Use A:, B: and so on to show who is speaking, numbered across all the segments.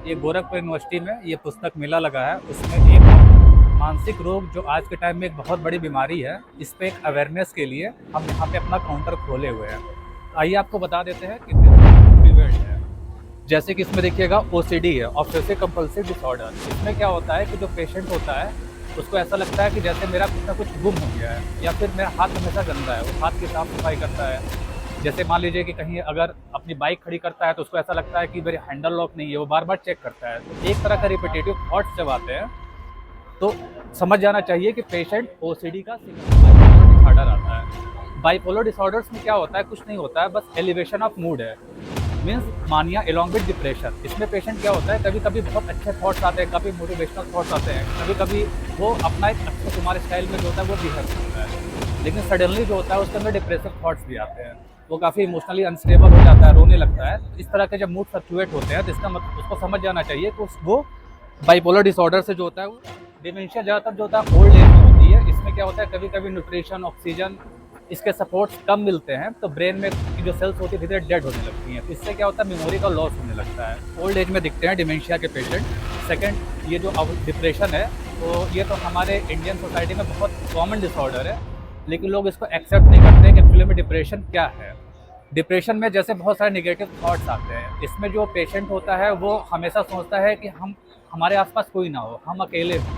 A: ये गोरखपुर यूनिवर्सिटी में ये पुस्तक मेला लगा है। उसमें एक मानसिक रोग जो आज के टाइम में एक बहुत बड़ी बीमारी है, इस पे एक अवेयरनेस के लिए हम यहाँ पे अपना काउंटर खोले हुए हैं। आइए आपको बता देते हैं कितने प्रिवेंट है। जैसे कि इसमें देखिएगा ओसीडी है, ऑब्सेसिव कंपल्सिव डिसऑर्डर। इसमें क्या होता है कि जो पेशेंट होता है उसको ऐसा लगता है कि जैसे मेरा कुछ ना कुछ गुम हो गया है, या फिर मेरा हाथ हमेशा गंदा है, वो हाथ की साफ सफाई करता है। जैसे मान लीजिए कि कहीं अगर अपनी बाइक खड़ी करता है तो उसको ऐसा लगता है कि मेरी हैंडल लॉक नहीं है, वो बार बार चेक करता है। तो एक तरह का रिपीटेटिव थॉट्स जब आते हैं तो समझ जाना चाहिए कि पेशेंट ओसीडी का बाइपोलर डिसऑर्डर आता है। बाइपोलर डिसऑर्डर्स में क्या होता है, कुछ नहीं होता है, बस एलिवेशन ऑफ मूड है। मीन्स मानिया एलोंग विद डिप्रेशन। इसमें पेशेंट क्या होता है, कभी कभी बहुत अच्छे थॉट्स आते हैं, कभी मोटिवेशनल थॉट्स आते हैं, कभी कभी वो अपना एक अक्षय कुमार स्टाइल में जो होता है वो बिहेव करता है। लेकिन सडनली जो होता है उसके अंदर डिप्रेसिव थॉट्स भी आते हैं, वो काफ़ी इमोशनली अनस्टेबल हो जाता है, रोने लगता है। इस तरह के जब मूड फ्लक्चुएट होते हैं तो इसका मतलब उसको समझ जाना चाहिए कि वो बाइपोलर डिसऑर्डर से जो होता है वो डिमेंशिया ज़्यादातर जो होता है ओल्ड एज में होती है। इसमें क्या होता है, कभी कभी न्यूट्रिशन, ऑक्सीजन, इसके सपोर्ट्स कम मिलते हैं तो ब्रेन में की जो सेल्स होती है धीरे धीरे डेड होने लगती हैं। तो इससे क्या होता है, मेमोरी का लॉस होने लगता है। ओल्ड एज में दिखते हैं डिमेंशिया के पेशेंट। सेकंड, ये जो डिप्रेशन है तो ये तो हमारे इंडियन सोसाइटी में बहुत कॉमन डिसऑर्डर है, लेकिन लोग इसको एक्सेप्ट नहीं करते कि एक्चुअली में डिप्रेशन क्या है। डिप्रेशन में जैसे बहुत सारे नेगेटिव थॉट्स आते हैं। इसमें जो पेशेंट होता है वो हमेशा सोचता है कि हमारे आसपास कोई ना हो, हम अकेले हों,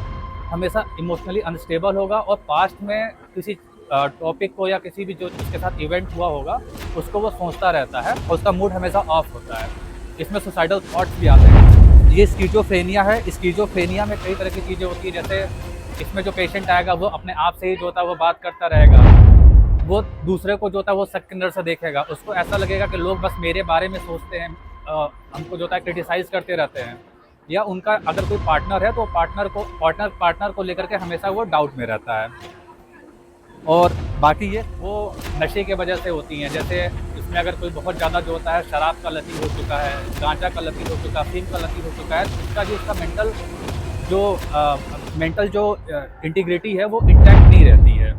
A: हमेशा इमोशनली अनस्टेबल होगा और पास्ट में किसी टॉपिक को या किसी भी जो उसके साथ इवेंट हुआ होगा उसको वो सोचता रहता है और उसका मूड हमेशा ऑफ होता है। इसमें सुसाइडल थॉट्स भी आते हैं। ये स्किज़ोफ्रेनिया है। स्किज़ोफ्रेनिया में कई तरह की चीज़ें होती हैं। जैसे इसमें जो पेशेंट आएगा वो अपने आप से ही जो होता है वो बात करता रहेगा, वो दूसरे को जो होता है वो शक के नज़र से देखेगा, उसको ऐसा लगेगा कि लोग बस मेरे बारे में सोचते हैं, हमको जो होता है क्रिटिसाइज़ करते रहते हैं। या उनका अगर कोई पार्टनर है तो पार्टनर को लेकर के हमेशा वो डाउट में रहता है। और बाकी ये वो नशे की वजह से होती हैं। जैसे इसमें अगर कोई बहुत ज़्यादा जो होता है शराब का लती हो चुका है, गांजा का लती हो चुका है, अफीम का लती हो चुका है, तो उसका जो उसका मेंटल जो इंटीग्रिटी है वो इंटैक्ट नहीं रहती है,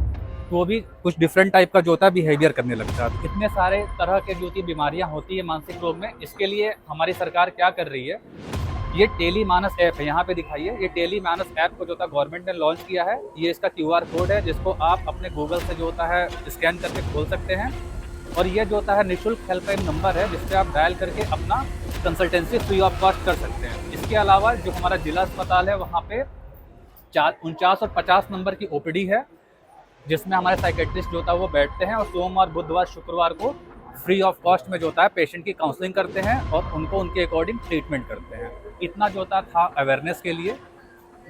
A: तो वो भी कुछ डिफरेंट टाइप का जो होता है बिहेवियर करने लगता है। तो इतने सारे तरह के जो होती बीमारियाँ होती है मानसिक रोग में। इसके लिए हमारी सरकार क्या कर रही है, ये टेली मानस ऐप है, यहाँ पे दिखाइए। ये टेली मानस ऐप को जो होता है गवर्नमेंट ने लॉन्च किया है। ये इसका क्यूआर कोड है जिसको आप अपने गूगल से जो होता है स्कैन करके खोल सकते हैं। और ये जो होता है निःशुल्क हेल्पलाइन नंबर है जिस पे आप डायल करके अपना कंसल्टेंसी फ्री ऑफ कॉस्ट कर सकते हैं। इसके अलावा जो हमारा जिला अस्पताल है वहाँ पे 49 और 50 नंबर की ओपीडी है, जिसमें हमारे साइकेट्रिस्ट जो होता है वो बैठते हैं और सोमवार, बुधवार, शुक्रवार को फ्री ऑफ कॉस्ट में जो होता है पेशेंट की काउंसलिंग करते हैं और उनको उनके अकॉर्डिंग ट्रीटमेंट करते हैं। इतना जो होता था अवेयरनेस के लिए।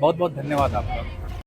A: बहुत बहुत धन्यवाद आपका।